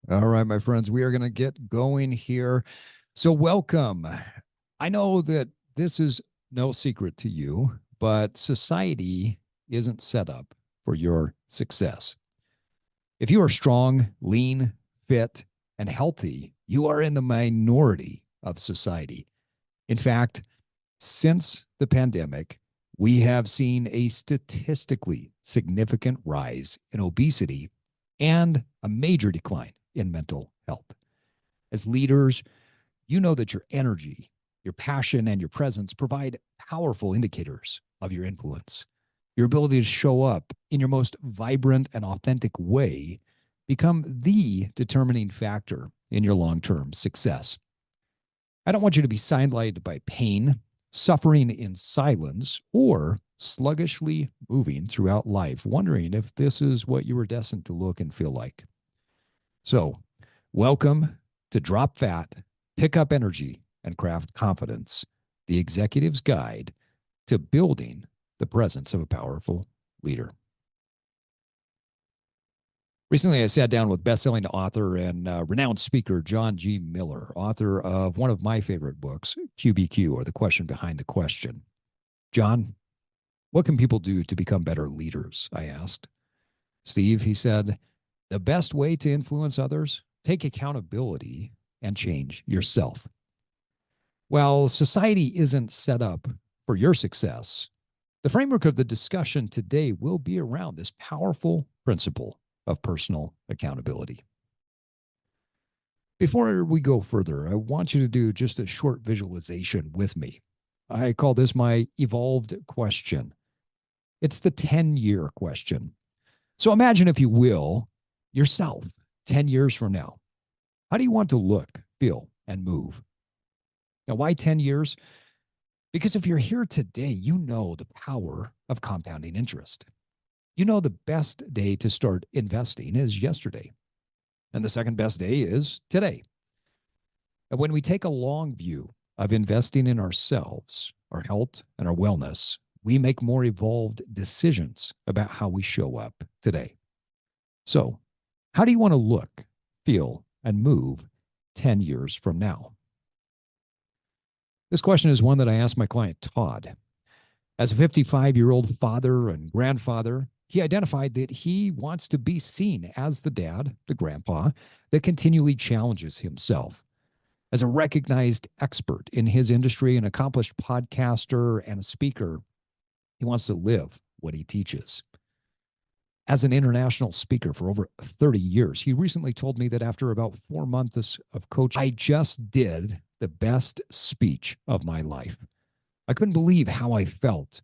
All right, my friends, we are going to get going here. So, welcome. I know that this is no secret to you, but society isn't set up for your success. If you are strong, lean, fit, and healthy, you are in the minority of society. In fact, since the pandemic, we have seen a statistically significant rise in obesity and a major decline in mental health. As leaders, you know that your energy, your passion, and your presence provide powerful indicators of your influence. Your ability to show up in your most vibrant and authentic way become the determining factor in your long-term success. I don't want you to be sidelighted by pain, suffering in silence, or sluggishly moving throughout life, wondering if this is what you were destined to look and feel like. So, welcome to Drop Fat, Pick Up Energy, and Craft Confidence, the executive's guide to building the presence of a powerful leader. Recently, I sat down with best-selling author and renowned speaker John G. Miller, author of one of my favorite books, QBQ, or The Question Behind the Question. John, what can people do to become better leaders? I asked. Steve, he said, the best way to influence others, take accountability and change yourself. Well, society isn't set up for your success. The framework of the discussion today will be around this powerful principle of personal accountability. Before we go further, I want you to do just a short visualization with me. I call this my evolved question. It's the 10-year question. So imagine, if you will, yourself 10 years from now. How do you want to look, feel, and move? Now, why 10 years? Because if you're here today, you know the power of compounding interest. You know the best day to start investing is yesterday, and the second best day is today. And when we take a long view of investing in ourselves, our health, and our wellness, we make more evolved decisions about how we show up today. So, how do you want to look, feel, and move 10 years from now? This question is one that I asked my client, Todd. As a 55-year-old father and grandfather, he identified that he wants to be seen as the dad, the grandpa, that continually challenges himself. As a recognized expert in his industry, an accomplished podcaster, and a speaker, he wants to live what he teaches. As an international speaker for over 30 years, he recently told me that after about 4 months of coaching, I just did the best speech of my life. I couldn't believe how I felt.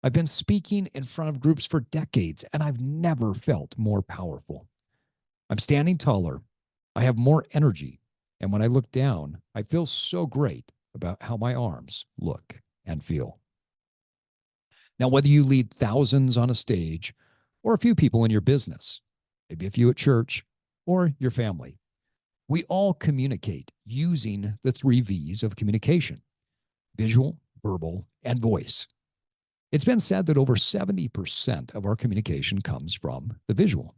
I've been speaking in front of groups for decades, and I've never felt more powerful. I'm standing taller. I have more energy. And when I look down, I feel so great about how my arms look and feel. Now, whether you lead thousands on a stage or a few people in your business, maybe a few at church or your family, we all communicate using the 3 V's of communication: visual, verbal, and voice. It's been said that over 70% of our communication comes from the visual.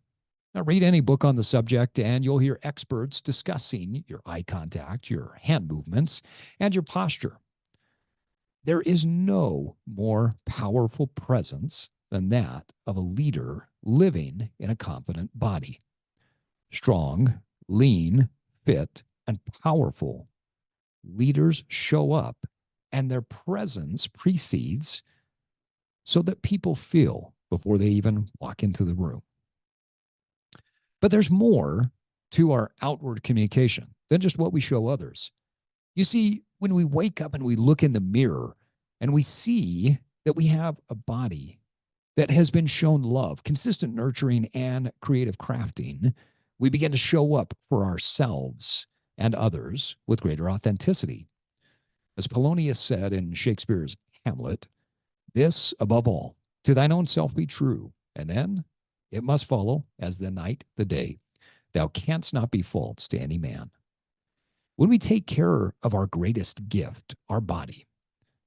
Now, read any book on the subject, and you'll hear experts discussing your eye contact, your hand movements, and your posture. There is no more powerful presence than that of a leader living in a confident body. Strong, lean, fit, and powerful leaders show up, and their presence precedes so that people feel before they even walk into the room. But there's more to our outward communication than just what we show others. You see, when we wake up and we look in the mirror and we see that we have a body that has been shown love, consistent nurturing, and creative crafting, we begin to show up for ourselves and others with greater authenticity. As Polonius said in Shakespeare's Hamlet, this above all, to thine own self be true, and then it must follow as the night the day. Thou canst not be false to any man. When we take care of our greatest gift, our body,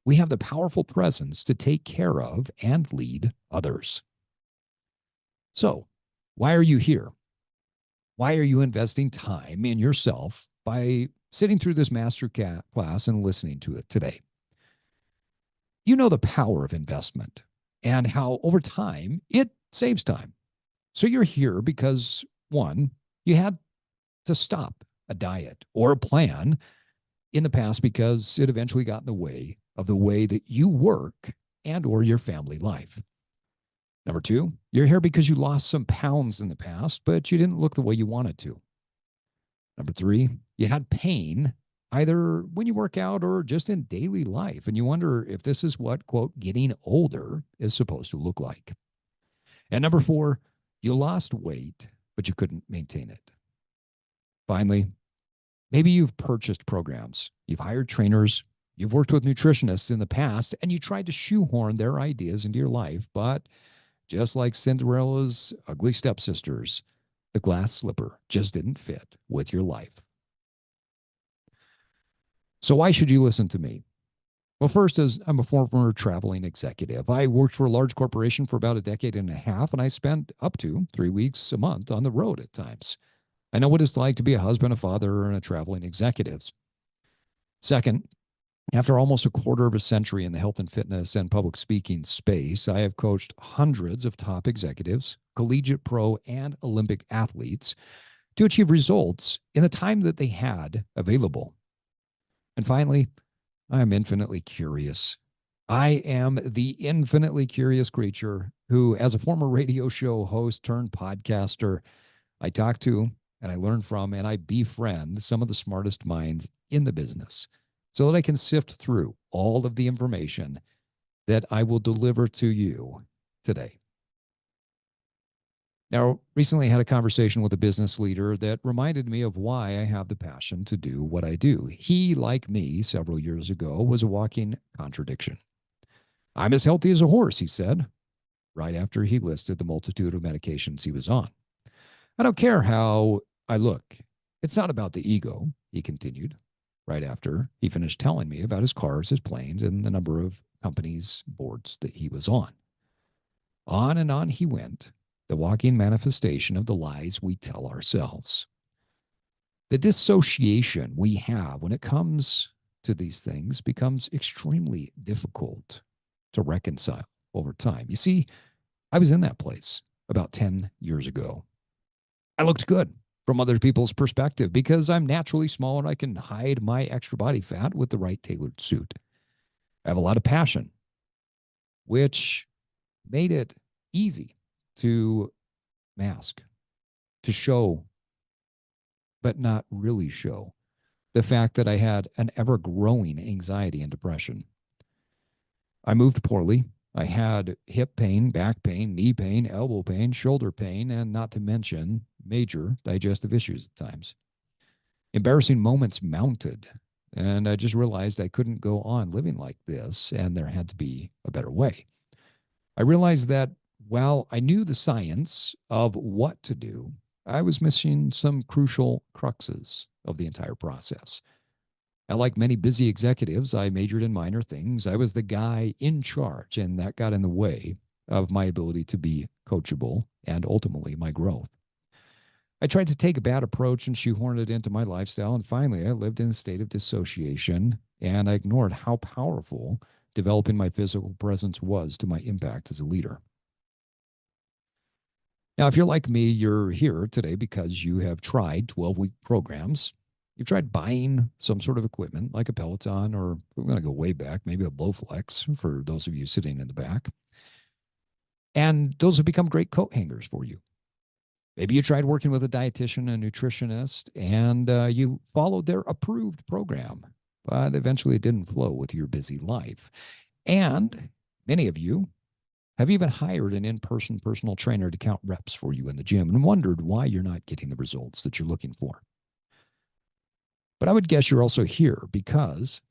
we have the powerful presence to take care of and lead others. So, why are you here? Why are you investing time in yourself by sitting through this class and listening to it today? You know the power of investment and how over time it saves time. So you're here because one, you had to stop a diet or a plan in the past because it eventually got in the way that you work and or your family life. Number two, you're here because you lost some pounds in the past, but you didn't look the way you wanted to. Number three, you had pain either when you work out or just in daily life. And you wonder if this is what, quote, getting older is supposed to look like. And number four, you lost weight, but you couldn't maintain it. Finally, maybe you've purchased programs, you've hired trainers, you've worked with nutritionists in the past, and you tried to shoehorn their ideas into your life. But just like Cinderella's ugly stepsisters, the glass slipper just didn't fit with your life. So why should you listen to me? Well, first, as I'm a former traveling executive, I worked for a large corporation for about a decade and a half, and I spent up to 3 weeks a month on the road at times. I know what it's like to be a husband, a father, and a traveling executive. Second, after almost a quarter of a century in the health and fitness and public speaking space, I have coached hundreds of top executives, collegiate pro, and Olympic athletes to achieve results in the time that they had available. And finally, I am infinitely curious. I am the infinitely curious creature who, as a former radio show host turned podcaster, I talk to and I learn from and I befriend some of the smartest minds in the business so that I can sift through all of the information that I will deliver to you today. Now, recently I had a conversation with a business leader that reminded me of why I have the passion to do what I do. He, like me, several years ago, was a walking contradiction. I'm as healthy as a horse, he said, right after he listed the multitude of medications he was on. I don't care how I look. It's not about the ego, he continued, right after he finished telling me about his cars, his planes, and the number of companies' boards that he was on. On and on he went, the walking manifestation of the lies we tell ourselves. The dissociation we have when it comes to these things becomes extremely difficult to reconcile over time. You see, I was in that place about 10 years ago. I looked good from other people's perspective because I'm naturally small and I can hide my extra body fat with the right tailored suit. I have a lot of passion, which made it easy to mask, to show, but not really show the fact that I had an ever growing anxiety and depression. I moved poorly. I had hip pain, back pain, knee pain, elbow pain, shoulder pain, and not to mention major digestive issues at times. Embarrassing moments mounted, and I just realized I couldn't go on living like this, and there had to be a better way. I realized that while I knew the science of what to do, I was missing some crucial cruxes of the entire process. And like many busy executives, I majored in minor things. I was the guy in charge, and that got in the way of my ability to be coachable and ultimately my growth. I tried to take a bad approach and shoehorn it into my lifestyle, and finally I lived in a state of dissociation, and I ignored how powerful developing my physical presence was to my impact as a leader. Now, if you're like me, you're here today because you have tried 12-week programs. You've tried buying some sort of equipment like a Peloton, or we're going to go way back, maybe a Blowflex for those of you sitting in the back. And those have become great coat hangers for you. Maybe you tried working with a dietitian, a nutritionist, and you followed their approved program, but eventually it didn't flow with your busy life. And many of you have even hired an in-person personal trainer to count reps for you in the gym and wondered why you're not getting the results that you're looking for. But I would guess you're also here because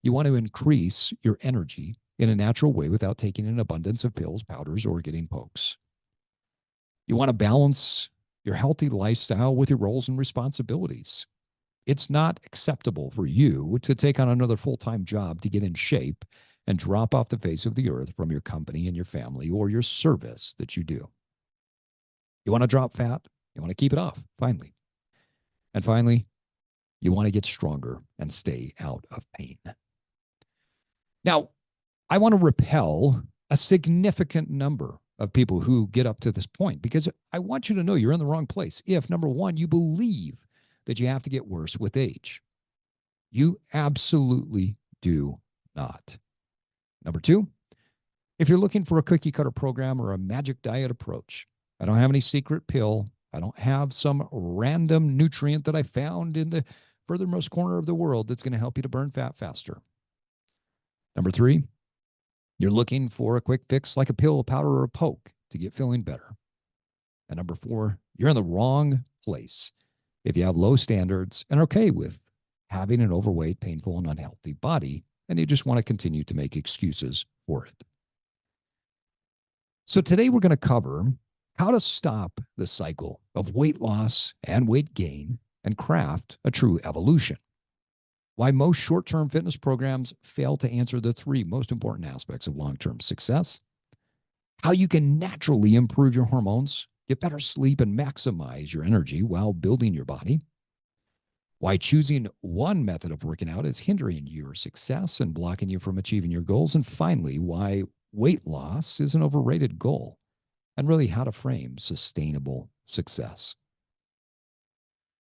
you want to increase your energy in a natural way without taking an abundance of pills, powders, or getting pokes. You want to balance your healthy lifestyle with your roles and responsibilities. It's not acceptable for you to take on another full-time job to get in shape and drop off the face of the earth from your company and your family or your service that you do. You want to drop fat, You want to keep it off, finally. And finally, you want to get stronger and stay out of pain. Now, I want to repel a significant number of people who get up to this point because I want you to know you're in the wrong place. If, number one, you believe that you have to get worse with age, you absolutely do not. Number two, if you're looking for a cookie cutter program or a magic diet approach, I don't have any secret pill. I don't have some random nutrient that I found in the furthermost corner of the world that's going to help you to burn fat faster. Number three, you're looking for a quick fix like a pill, a powder, or a poke to get feeling better. And number four, you're in the wrong place if you have low standards and are okay with having an overweight, painful, and unhealthy body, and you just want to continue to make excuses for it. So today we're going to cover how to stop the cycle of weight loss and weight gain and craft a true evolution. Why most short-term fitness programs fail to answer the three most important aspects of long-term success. How you can naturally improve your hormones, get better sleep, and maximize your energy while building your body. Why choosing one method of working out is hindering your success and blocking you from achieving your goals. And finally, why weight loss is an overrated goal and really how to frame sustainable success.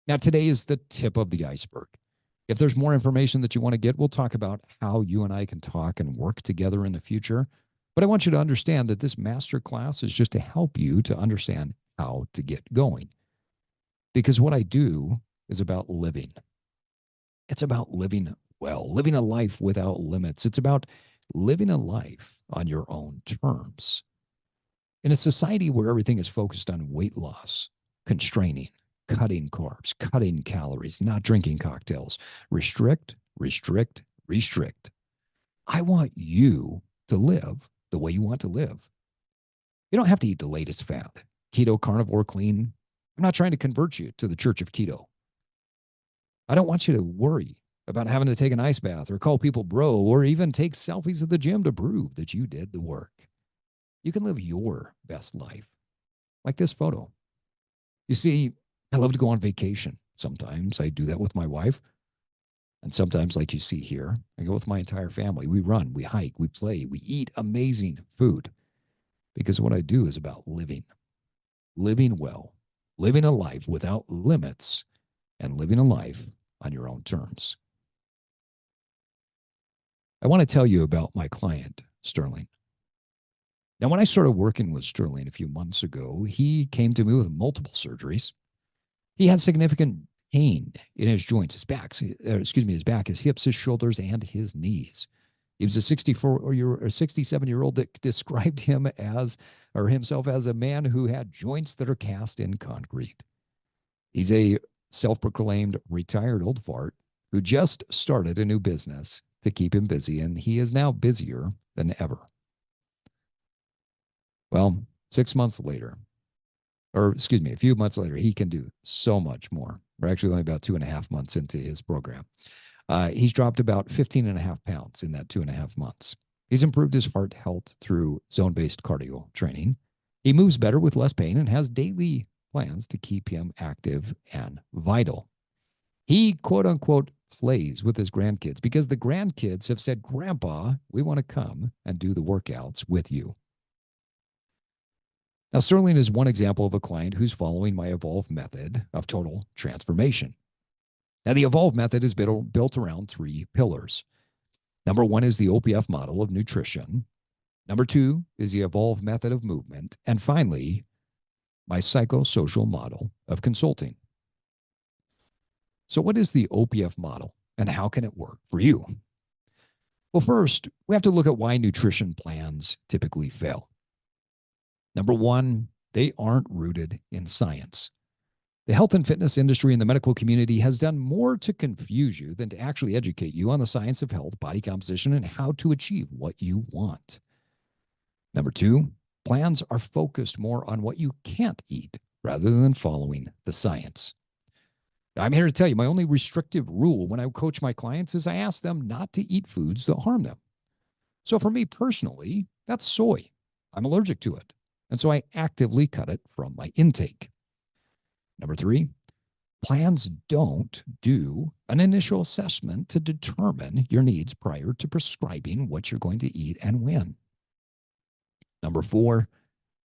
Now, today is the tip of the iceberg. If there's more information that you want to get, we'll talk about how you and I can talk and work together in the future. But I want you to understand that this masterclass is just to help you to understand how to get going. Because what I do is about living. It's about living well, living a life without limits. It's about living a life on your own terms. In a society where everything is focused on weight loss, constraining, cutting carbs, cutting calories, not drinking cocktails, restrict, restrict, restrict. I want you to live the way you want to live. You don't have to eat the latest fad, keto, carnivore, clean. I'm not trying to convert you to the Church of Keto. I don't want you to worry about having to take an ice bath or call people bro or even take selfies at the gym to prove that you did the work. You can live your best life, like this photo. You see, I love to go on vacation. Sometimes I do that with my wife. And sometimes, like you see here, I go with my entire family. We run, we hike, we play, we eat amazing food. Because what I do is about living well, living a life without limits, and living a life on your own terms. I want to tell you about my client, Sterling. Now, when I started working with Sterling a few months ago, he came to me with multiple surgeries. He had significant pain in his joints, his back, his back, his hips, his shoulders, and his knees. He was a 67-year-old that described himself as a man who had joints that are cast in concrete. He's a self-proclaimed retired old fart who just started a new business to keep him busy, and he is now busier than ever. Well, 6 months later, a few months later, he can do so much more. We're actually only about 2.5 months into his program. He's dropped about 15.5 pounds in that 2.5 months. He's improved his heart health through zone-based cardio training. He moves better with less pain and has daily plans to keep him active and vital. He, quote unquote, plays with his grandkids because the grandkids have said, Grandpa, we want to come and do the workouts with you. Now, Sterling is one example of a client who's following my Evolve method of total transformation. Now, the Evolve method is built around 3 pillars. Number 1 is the OPF model of nutrition. Number 2 is the Evolve method of movement. And finally, my psychosocial model of consulting. So what is the OPF model and how can it work for you? Well, first, we have to look at why nutrition plans typically fail. Number 1, they aren't rooted in science. The health and fitness industry and the medical community has done more to confuse you than to actually educate you on the science of health, body composition, and how to achieve what you want. Number 2, plans are focused more on what you can't eat rather than following the science. I'm here to tell you my only restrictive rule when I coach my clients is I ask them not to eat foods that harm them. So for me personally, that's soy. I'm allergic to it. And so I actively cut it from my intake. Number 3, plans don't do an initial assessment to determine your needs prior to prescribing what you're going to eat and when. Number 4,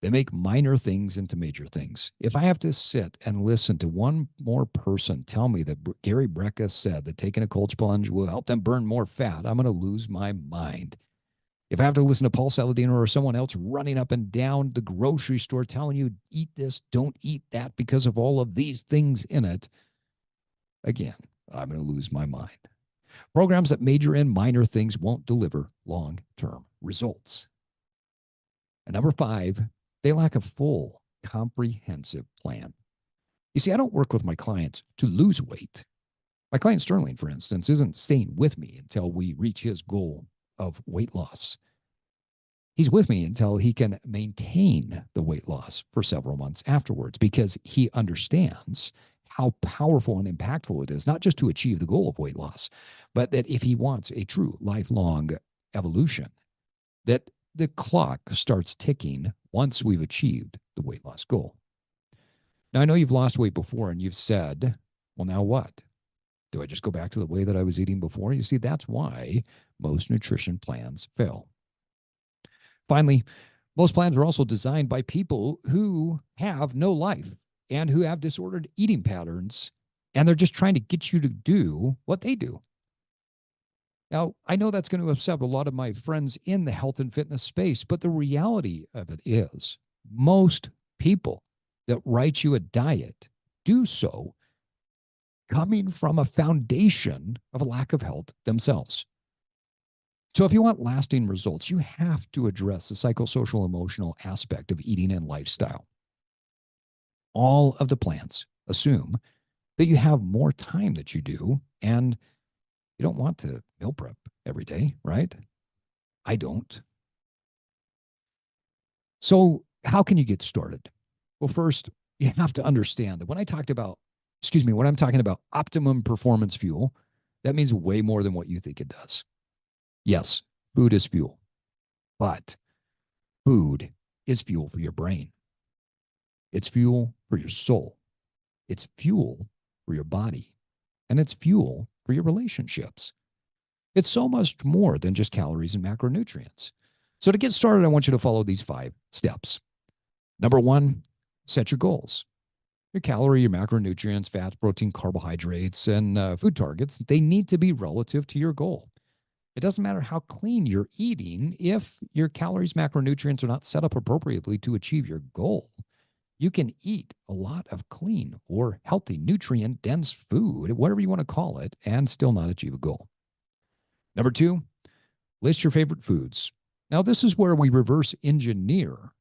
they make minor things into major things. If I have to sit and listen to one more person tell me that Gary Brecka said that taking a cold plunge will help them burn more fat, I'm going to lose my mind. If I have to listen to Paul Saladino or someone else running up and down the grocery store telling you, eat this, don't eat that because of all of these things in it, again, I'm going to lose my mind. Programs that major in minor things won't deliver long-term results. And number 5, they lack a full, comprehensive plan. You see, I don't work with my clients to lose weight. My client Sterling, for instance, isn't staying with me until we reach his goal of weight loss. He's with me until he can maintain the weight loss for several months afterwards because he understands how powerful and impactful it is, not just to achieve the goal of weight loss, but that if he wants a true lifelong evolution, that the clock starts ticking once we've achieved the weight loss goal. Now, I know you've lost weight before and you've said, well, now what? Do I just go back to the way that I was eating before? You see, that's why most nutrition plans fail. Finally, most plans are also designed by people who have no life and who have disordered eating patterns, and they're just trying to get you to do what they do. Now, I know that's going to upset a lot of my friends in the health and fitness space, but the reality of it is most people that write you a diet do so coming from a foundation of a lack of health themselves. So if you want lasting results, you have to address the psychosocial emotional aspect of eating and lifestyle. All of the plans assume that you have more time that you do, and you don't want to meal prep every day, right? I don't. So how can you get started? Well, first, you have to understand that when I'm talking about optimum performance fuel, that means way more than what you think it does. Yes, food is fuel, but food is fuel for your brain. It's fuel for your soul. It's fuel for your body, and it's fuel for your relationships. It's so much more than just calories and macronutrients. So to get started, I want you to follow these 5 steps. Number 1, set your goals. Your calorie, your macronutrients, fats, protein, carbohydrates, and food targets, they need to be relative to your goal. It doesn't matter how clean you're eating if your calories, macronutrients are not set up appropriately to achieve your goal. You can eat a lot of clean or healthy, nutrient-dense food, whatever you want to call it, and still not achieve a goal. Number 2, list your favorite foods. Now, this is where we reverse engineer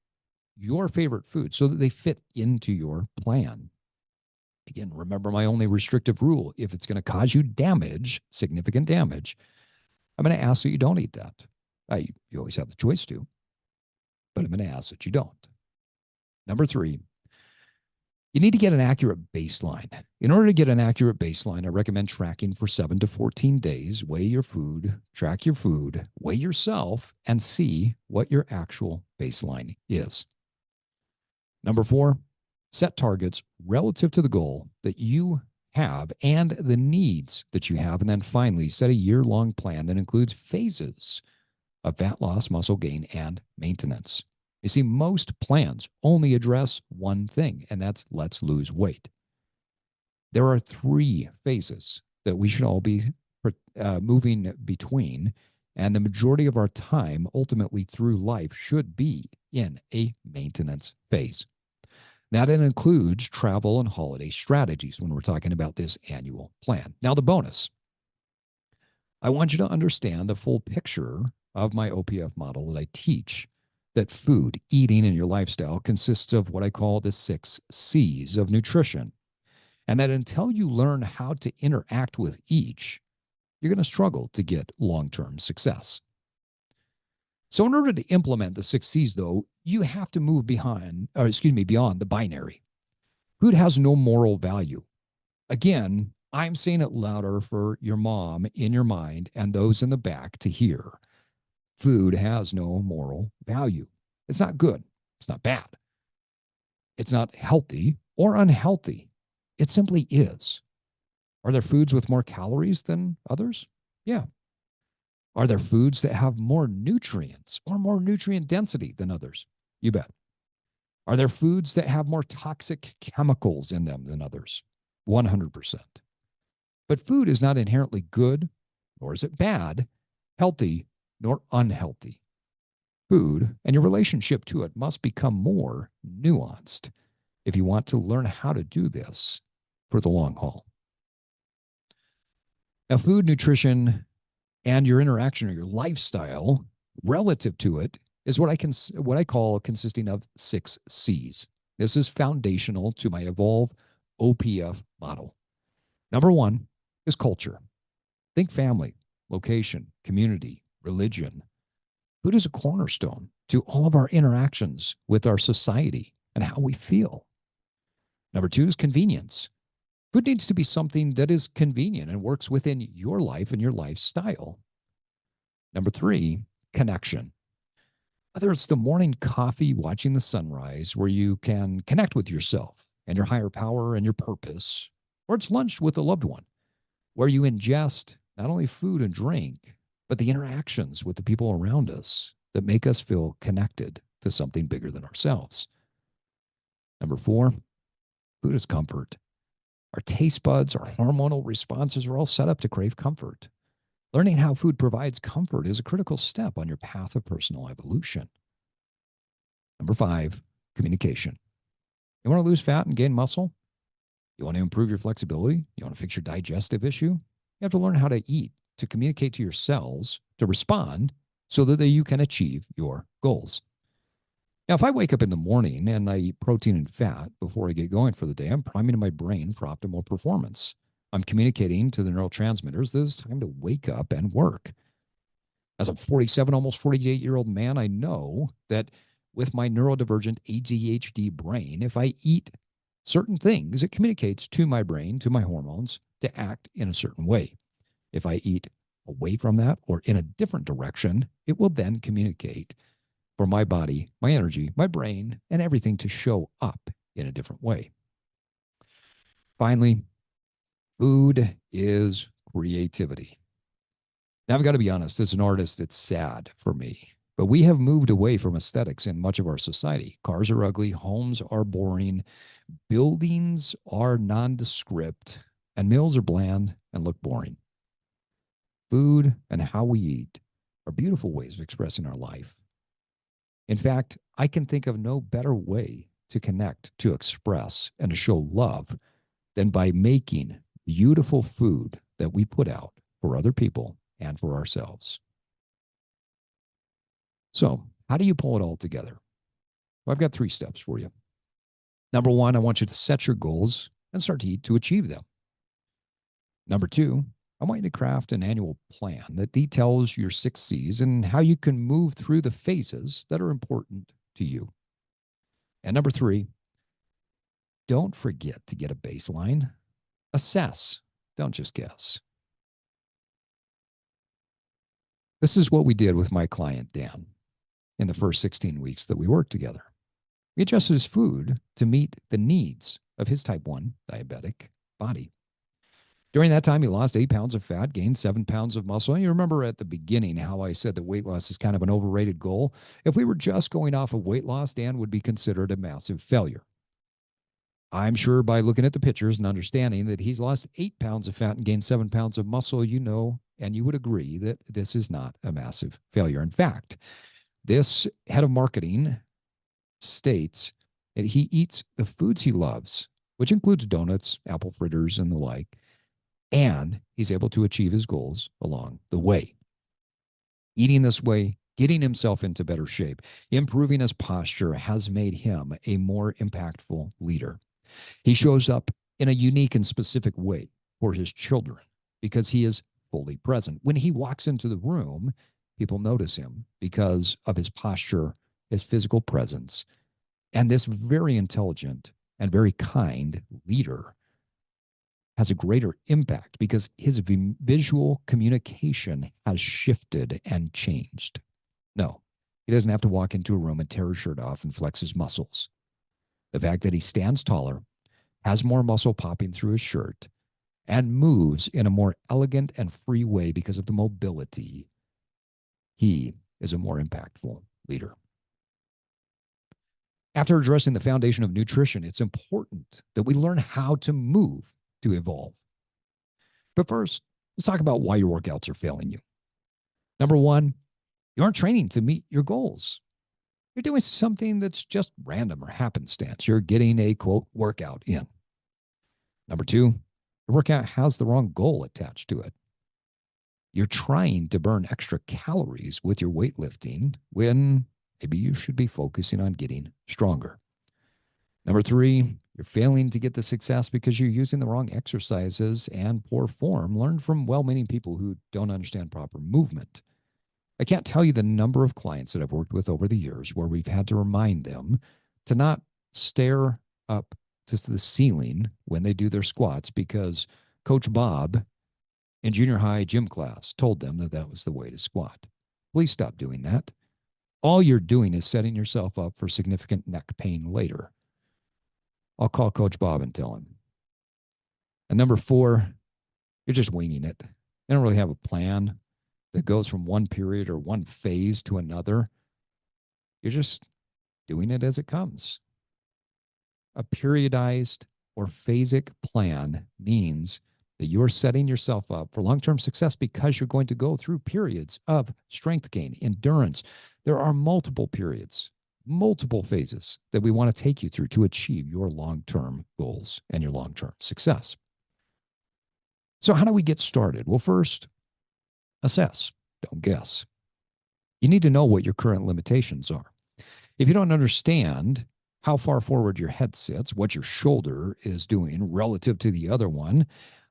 your favorite foods so that they fit into your plan. Again, remember my only restrictive rule. If it's going to cause you damage, significant damage, I'm going to ask that you don't eat that. You always have the choice to, but I'm going to ask that you don't. Number 3, you need to get an accurate baseline. In order to get an accurate baseline, I recommend tracking for 7 to 14 days. Weigh your food, track your food, weigh yourself, and see what your actual baseline is. Number 4, set targets relative to the goal that you have and the needs that you have. And then finally, set a year-long plan that includes phases of fat loss, muscle gain, and maintenance. You see, most plans only address one thing, and that's let's lose weight. There are 3 phases that we should all be moving between, and the majority of our time ultimately through life should be in a maintenance phase. That includes travel and holiday strategies when we're talking about this annual plan. Now, the bonus. I want you to understand the full picture of my OPF model that I teach, that food, eating, and your lifestyle consists of what I call the 6 C's of nutrition. And that until you learn how to interact with each, you're going to struggle to get long-term success. So in order to implement the 6 C's, though, you have to move beyond the binary. Food has no moral value. Again, I'm saying it louder for your mom in your mind and those in the back to hear. Food has no moral value. It's not good. It's not bad. It's not healthy or unhealthy. It simply is. Are there foods with more calories than others? Yeah. Are there foods that have more nutrients or more nutrient density than others? You bet. Are there foods that have more toxic chemicals in them than others? 100%. But food is not inherently good, nor is it bad, healthy, nor unhealthy. Food and your relationship to it must become more nuanced if you want to learn how to do this for the long haul. Now, food, nutrition, and your interaction or your lifestyle relative to it is what I call consisting of 6 C's. This is foundational to my Evolve OPF model. Number 1 is culture. Think family, location, community, religion. Food is a cornerstone to all of our interactions with our society and how we feel. Number 2 is convenience. Food needs to be something that is convenient and works within your life and your lifestyle. Number 3, connection. Whether it's the morning coffee watching the sunrise where you can connect with yourself and your higher power and your purpose, or it's lunch with a loved one where you ingest not only food and drink, but the interactions with the people around us that make us feel connected to something bigger than ourselves. Number 4, food is comfort. Our taste buds, our hormonal responses are all set up to crave comfort. Learning how food provides comfort is a critical step on your path of personal evolution. Number 5, communication. You want to lose fat and gain muscle? You want to improve your flexibility? You want to fix your digestive issue? You have to learn how to eat, to communicate to your cells, to respond so that you can achieve your goals. Now, if I wake up in the morning and I eat protein and fat before I get going for the day, I'm priming my brain for optimal performance. I'm communicating to the neurotransmitters that it's time to wake up and work. As a 47, almost 48-year-old man, I know that with my neurodivergent ADHD brain, if I eat certain things, it communicates to my brain, to my hormones, to act in a certain way. If I eat away from that or in a different direction, it will then communicate for my body, my energy, my brain, and everything to show up in a different way. Finally, food is creativity. Now, I've got to be honest, as an artist, it's sad for me, but we have moved away from aesthetics in much of our society. Cars are ugly, homes are boring, buildings are nondescript, and meals are bland and look boring. Food and how we eat are beautiful ways of expressing our life. In fact, I can think of no better way to connect, to express, and to show love than by making beautiful food that we put out for other people and for ourselves. So, how do you pull it all together? Well, I've got 3 steps for you. Number 1, I want you to set your goals and start to eat to achieve them. Number 2, I want you to craft an annual plan that details your 6 C's and how you can move through the phases that are important to you. And number 3, don't forget to get a baseline. Assess, don't just guess. This is what we did with my client, Dan, in the first 16 weeks that we worked together. We adjusted his food to meet the needs of his type 1 diabetic body. During that time, he lost 8 pounds of fat, gained 7 pounds of muscle. And you remember at the beginning how I said that weight loss is kind of an overrated goal? If we were just going off of weight loss, Dan would be considered a massive failure. I'm sure by looking at the pictures and understanding that he's lost 8 pounds of fat and gained 7 pounds of muscle, you know, and you would agree that this is not a massive failure. In fact, this head of marketing states that he eats the foods he loves, which includes donuts, apple fritters, and the like, and he's able to achieve his goals along the way. Eating this way, getting himself into better shape, improving his posture has made him a more impactful leader. He shows up in a unique and specific way for his children because he is fully present. When he walks into the room, people notice him because of his posture, his physical presence, and this very intelligent and very kind leader has a greater impact because his visual communication has shifted and changed. No, he doesn't have to walk into a room and tear his shirt off and flex his muscles. The fact that he stands taller, has more muscle popping through his shirt, and moves in a more elegant and free way because of the mobility, he is a more impactful leader. After addressing the foundation of nutrition, it's important that we learn how to move to evolve. But first, let's talk about why your workouts are failing you. Number one, you aren't training to meet your goals. You're doing something that's just random or happenstance. You're getting a quote workout in. Number two, your workout has the wrong goal attached to it. You're trying to burn extra calories with your weightlifting when maybe you should be focusing on getting stronger. Number three, you're failing to get the success because you're using the wrong exercises and poor form learned from well-meaning people who don't understand proper movement. I can't tell you the number of clients that I've worked with over the years where we've had to remind them to not stare up to the ceiling when they do their squats because Coach Bob in junior high gym class told them that that was the way to squat. Please stop doing that. All you're doing is setting yourself up for significant neck pain later. I'll call Coach Bob and tell him. And number four, you're just winging it. You don't really have a plan that goes from one period or one phase to another. You're just doing it as it comes. A periodized or phasic plan means that you're setting yourself up for long-term success because you're going to go through periods of strength gain, endurance. There are multiple periods, multiple phases that we want to take you through to achieve your long-term goals and your long-term success. So how do we get started? Well, first, assess, don't guess. You need to know what your current limitations are. If you don't understand how far forward your head sits, what your shoulder is doing relative to the other one,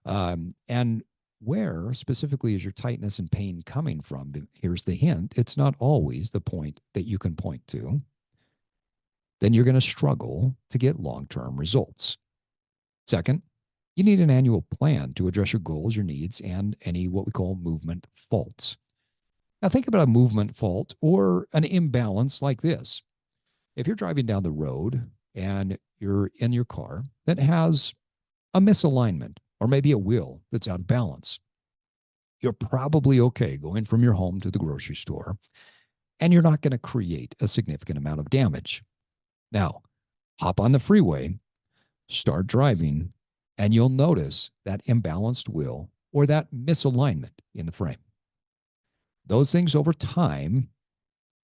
and where specifically is your tightness and pain coming from? Here's the hint. It's not always the point that you can point to. Then you're going to struggle to get long-term results. Second, you need an annual plan to address your goals, your needs, and any what we call movement faults. Now think about a movement fault or an imbalance like this. If you're driving down the road and you're in your car that has a misalignment or maybe a wheel that's out of balance, you're probably okay going from your home to the grocery store, and you're not going to create a significant amount of damage. Now, hop on the freeway, start driving, and you'll notice that imbalanced wheel or that misalignment in the frame. Those things over time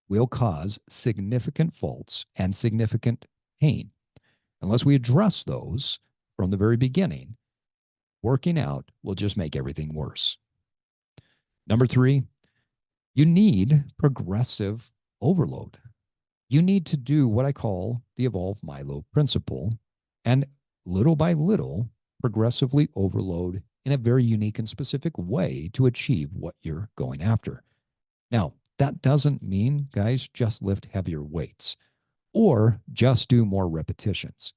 will cause significant faults and significant pain. Unless we address those from the very beginning, working out will just make everything worse. Number three, you need progressive overload. You need to do what I call the Evolve Milo principle, and little by little, progressively overload in a very unique and specific way to achieve what you're going after. Now, that doesn't mean, guys, just lift heavier weights or just do more repetitions.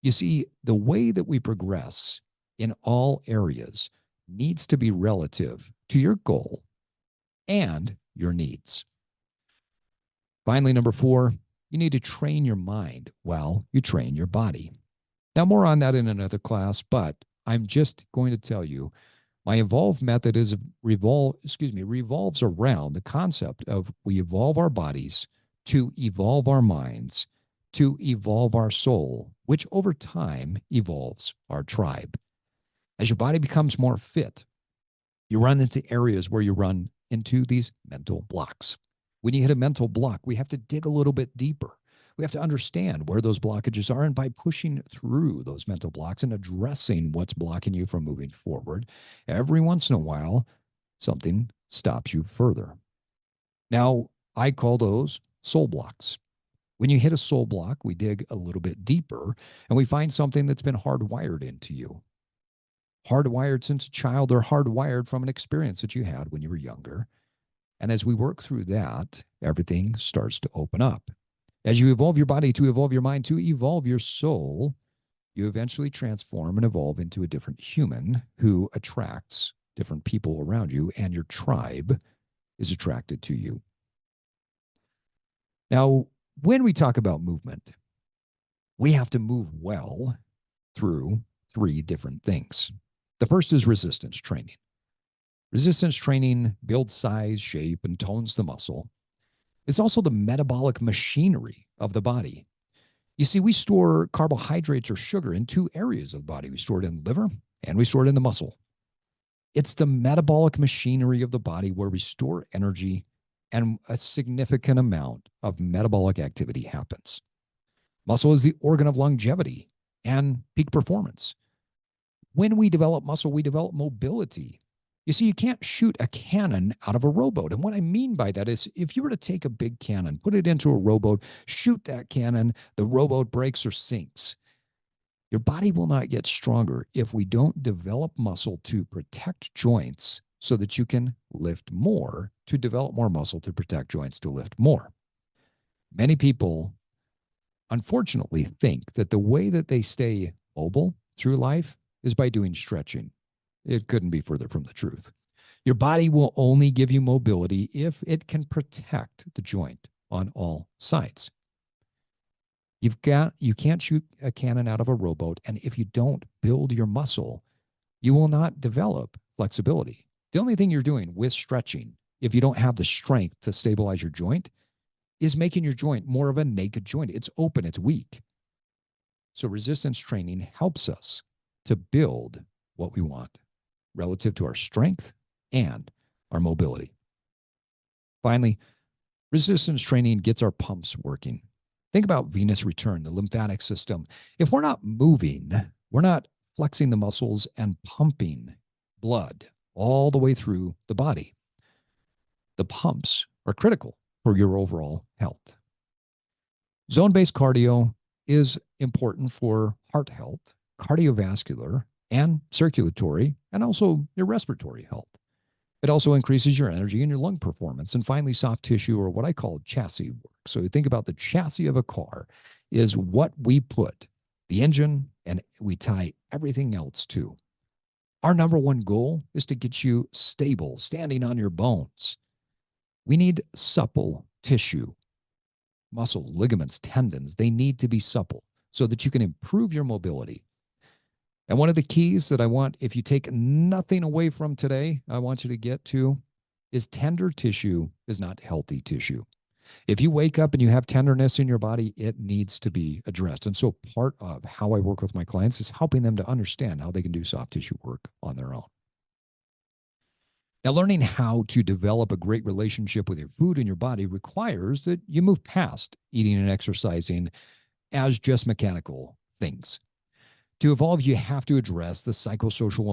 You see, the way that we progress in all areas needs to be relative to your goal and your needs. Finally, number four, you need to train your mind while you train your body. Now, more on that in another class, but I'm just going to tell you my Evolve method revolves around the concept of we evolve our bodies to evolve our minds, to evolve our soul, which over time evolves our tribe. As your body becomes more fit, you run into areas where you run into these mental blocks. When you hit a mental block, we have to dig a little bit deeper. We have to understand where those blockages are. And by pushing through those mental blocks and addressing what's blocking you from moving forward, every once in a while, something stops you further. Now, I call those soul blocks. When you hit a soul block, we dig a little bit deeper and we find something that's been hardwired into you. Hardwired since a child or hardwired from an experience that you had when you were younger. And as we work through that, everything starts to open up. As you evolve your body to evolve your mind, to evolve your soul, you eventually transform and evolve into a different human who attracts different people around you, and your tribe is attracted to you. Now, when we talk about movement, we have to move well through three different things. The first is resistance training. Resistance training builds size, shape, and tones the muscle. It's also the metabolic machinery of the body. You see, we store carbohydrates or sugar in two areas of the body. We store it in the liver and we store it in the muscle. It's the metabolic machinery of the body where we store energy and a significant amount of metabolic activity happens. Muscle is the organ of longevity and peak performance. When we develop muscle, we develop mobility. You see, you can't shoot a cannon out of a rowboat. And what I mean by that is if you were to take a big cannon, put it into a rowboat, shoot that cannon, the rowboat breaks or sinks. Your body will not get stronger if we don't develop muscle to protect joints so that you can lift more, to develop more muscle to protect joints to lift more. Many people, unfortunately, think that the way that they stay mobile through life is by doing stretching. It couldn't be further from the truth. Your body will only give you mobility if it can protect the joint on all sides. You can't shoot a cannon out of a rowboat, and if you don't build your muscle, you will not develop flexibility. The only thing you're doing with stretching, if you don't have the strength to stabilize your joint, is making your joint more of a naked joint. It's open, it's weak. So resistance training helps us to build what we want relative to our strength and our mobility. Finally, resistance training gets our pumps working. Think about venous return, the lymphatic system. If we're not moving, we're not flexing the muscles and pumping blood all the way through the body. The pumps are critical for your overall health. Zone-based cardio is important for heart health, cardiovascular, and circulatory, and also your respiratory health. It also increases your energy and your lung performance. And finally, soft tissue, or what I call chassis work. So you think about the chassis of a car is what we put the engine and we tie everything else to. Our number one goal is to get you stable, standing on your bones. We need supple tissue, muscle, ligaments, tendons. They need to be supple so that you can improve your mobility. And one of the keys that I want, if you take nothing away from today, I want you to get to is tender tissue is not healthy tissue. If you wake up and you have tenderness in your body, it needs to be addressed. And so part of how I work with my clients is helping them to understand how they can do soft tissue work on their own. Now, learning how to develop a great relationship with your food and your body requires that you move past eating and exercising as just mechanical things. To evolve, you have to address the psychosocial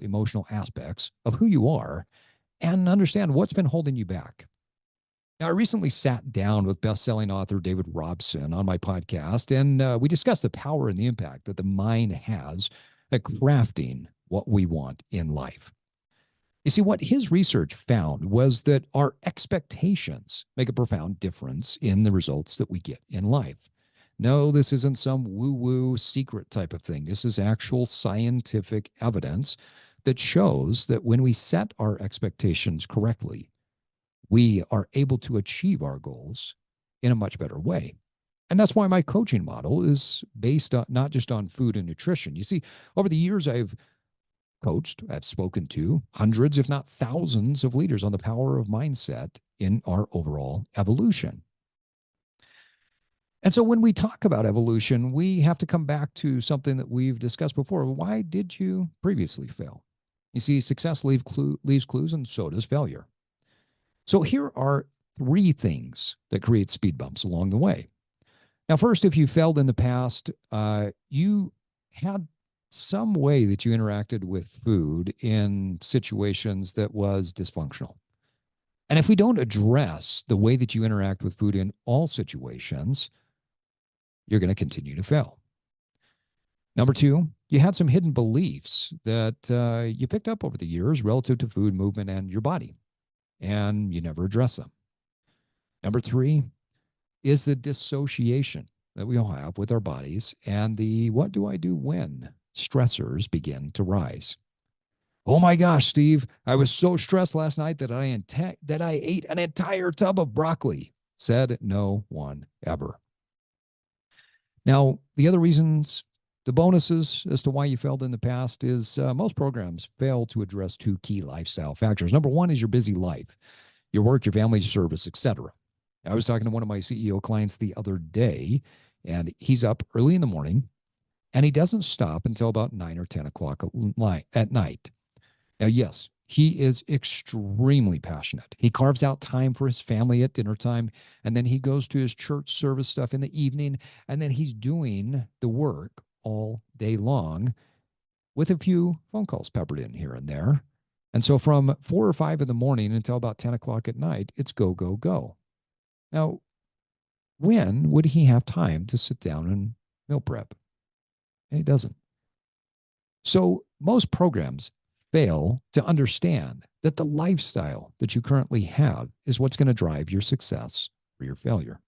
emotional aspects of who you are and understand what's been holding you back. Now, I recently sat down with best-selling author David Robson on my podcast, and we discussed the power and the impact that the mind has at crafting what we want in life. You see, what his research found was that our expectations make a profound difference in the results that we get in life. No, this isn't some woo-woo secret type of thing. This is actual scientific evidence that shows that when we set our expectations correctly, we are able to achieve our goals in a much better way. And that's why my coaching model is based on not just on food and nutrition. You see, over the years, I've spoken to hundreds, if not thousands of leaders on the power of mindset in our overall evolution. And so when we talk about evolution, we have to come back to something that we've discussed before. Why did you previously fail? You see, success leaves clues, and so does failure. So here are three things that create speed bumps along the way. Now, first, if you failed in the past, you had some way that you interacted with food in situations that was dysfunctional. And if we don't address the way that you interact with food in all situations, you're going to continue to fail. Number two, you had some hidden beliefs that you picked up over the years relative to food, movement, and your body, and you never address them. Number three is the dissociation that we all have with our bodies and the what do I do when stressors begin to rise. Oh my gosh, Steve, I was so stressed last night that I ate an entire tub of broccoli, said no one ever. Now, the other reasons, the bonuses as to why you failed in the past is most programs fail to address two key lifestyle factors. Number one is your busy life, your work, your family, service, etc. I was talking to one of my CEO clients the other day, and he's up early in the morning, and he doesn't stop until about 9 or 10 o'clock at night. Now, yes, he is extremely passionate. He carves out time for his family at dinner time, and then he goes to his church service stuff in the evening, and then he's doing the work all day long with a few phone calls peppered in here and there. And so from 4 or 5 in the morning until about 10 o'clock at night, it's go, go, go. Now, when would he have time to sit down and meal prep? He doesn't. So most programs fail to understand that the lifestyle that you currently have is what's going to drive your success or your failure.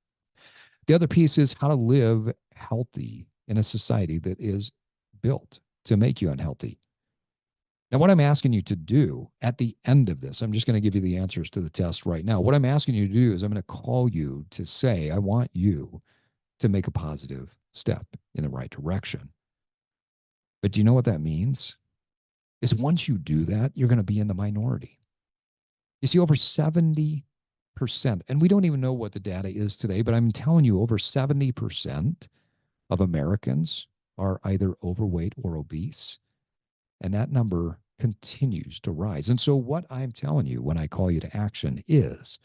The other piece is how to live healthy in a society that is built to make you unhealthy. Now, what I'm asking you to do at the end of this, I'm just going to give you the answers to the test right now. What I'm asking you to do is I'm going to call you to say, I want you to make a positive step in the right direction. But do you know what that means? Is once you do that, you're going to be in the minority. You see, over 70%, and we don't even know what the data is today, but I'm telling you, over 70% of Americans are either overweight or obese. And that number continues to rise. And so, what I'm telling you when I call you to action is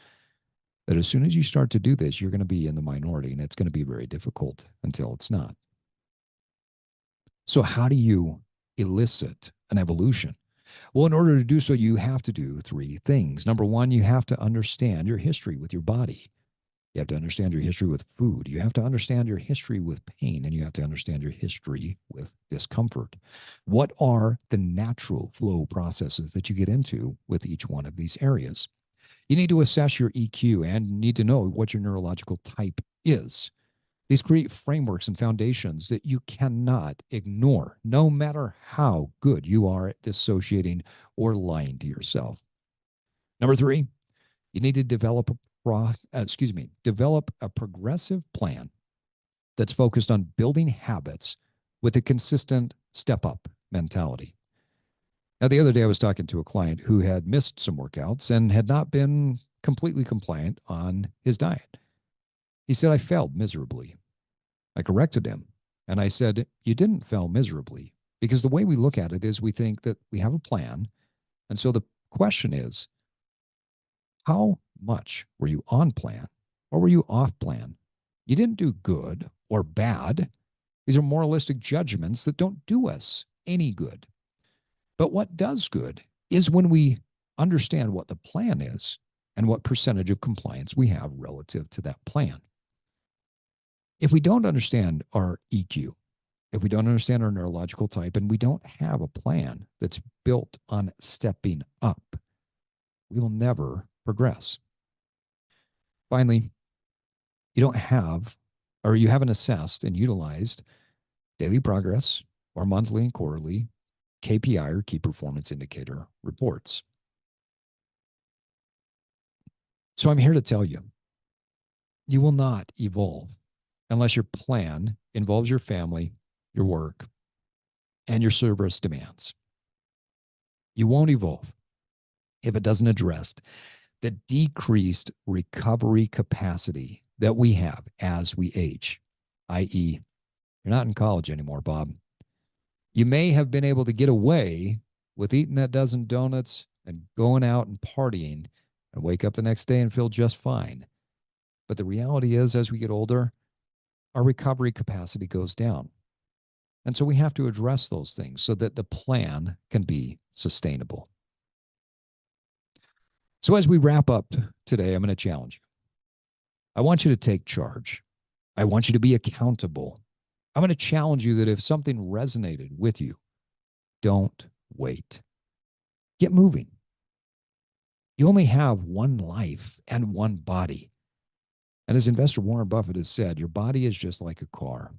that as soon as you start to do this, you're going to be in the minority, and it's going to be very difficult until it's not. So, how do you elicit an evolution? Well, in order to do so, you have to do three things. Number one, you have to understand your history with your body. You have to understand your history with food. You have to understand your history with pain, and you have to understand your history with discomfort. What are the natural flow processes that you get into with each one of these areas? You need to assess your EQ and need to know what your neurological type is. These create frameworks and foundations that you cannot ignore, no matter how good you are at dissociating or lying to yourself. Number three, you need to develop develop a progressive plan that's focused on building habits with a consistent step up mentality. Now, the other day I was talking to a client who had missed some workouts and had not been completely compliant on his diet. He said, I failed miserably. I corrected him and I said, you didn't fail miserably, because the way we look at it is we think that we have a plan. And so the question is, how much were you on plan or were you off plan? You didn't do good or bad. These are moralistic judgments that don't do us any good. But what does good is when we understand what the plan is and what percentage of compliance we have relative to that plan. If we don't understand our EQ, if we don't understand our neurological type, and we don't have a plan that's built on stepping up, we will never progress. Finally, you don't have, or you haven't assessed and utilized daily progress or monthly and quarterly KPI or key performance indicator reports. So I'm here to tell you, you will not evolve unless your plan involves your family, your work, and your service demands. You won't evolve if it doesn't address the decreased recovery capacity that we have as we age, i.e., you're not in college anymore, Bob. You may have been able to get away with eating that dozen donuts and going out and partying and wake up the next day and feel just fine. But the reality is, as we get older, our recovery capacity goes down. And so we have to address those things so that the plan can be sustainable. So as we wrap up today, I'm going to challenge you. I want you to take charge. I want you to be accountable. I'm going to challenge you that if something resonated with you, don't wait. Get moving. You only have one life and one body. And as investor Warren Buffett has said, your body is just like a car.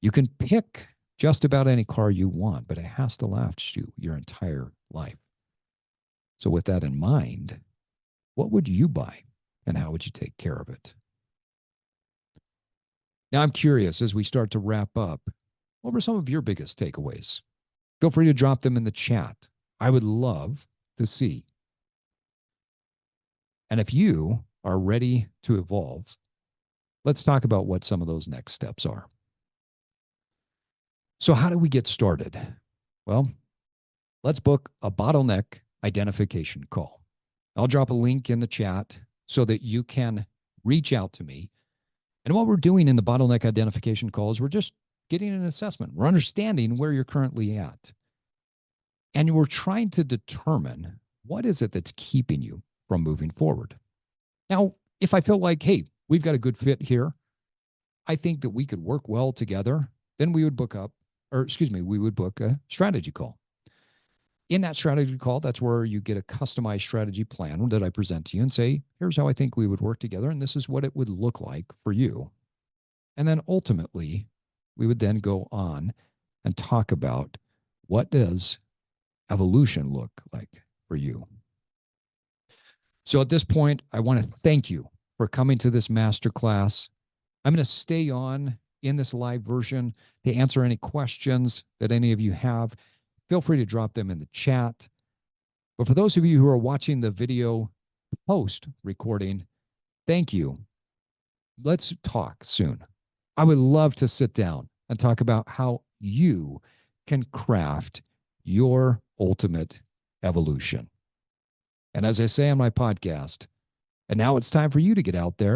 You can pick just about any car you want, but it has to last you your entire life. So with that in mind, what would you buy and how would you take care of it? Now, I'm curious as we start to wrap up, what were some of your biggest takeaways? Feel free to drop them in the chat. I would love to see. And if you are ready to evolve, let's talk about what some of those next steps are. So, how do we get started? Well, let's book a bottleneck identification call. I'll drop a link in the chat so that you can reach out to me. And what we're doing in the bottleneck identification call is we're just getting an assessment. We're understanding where you're currently at. And we're trying to determine what is it that's keeping you from moving forward. Now, if I feel like, hey, we've got a good fit here, I think that we could work well together, then we would book a strategy call. In that strategy call, that's where you get a customized strategy plan that I present to you and say, here's how I think we would work together, and this is what it would look like for you. And then ultimately, we would then go on and talk about what does evolution look like for you. So at this point, I want to thank you for coming to this masterclass. I'm going to stay on in this live version to answer any questions that any of you have. Feel free to drop them in the chat. But for those of you who are watching the video post recording, thank you. Let's talk soon. I would love to sit down and talk about how you can craft your ultimate evolution. And as I say on my podcast, and now it's time for you to get out there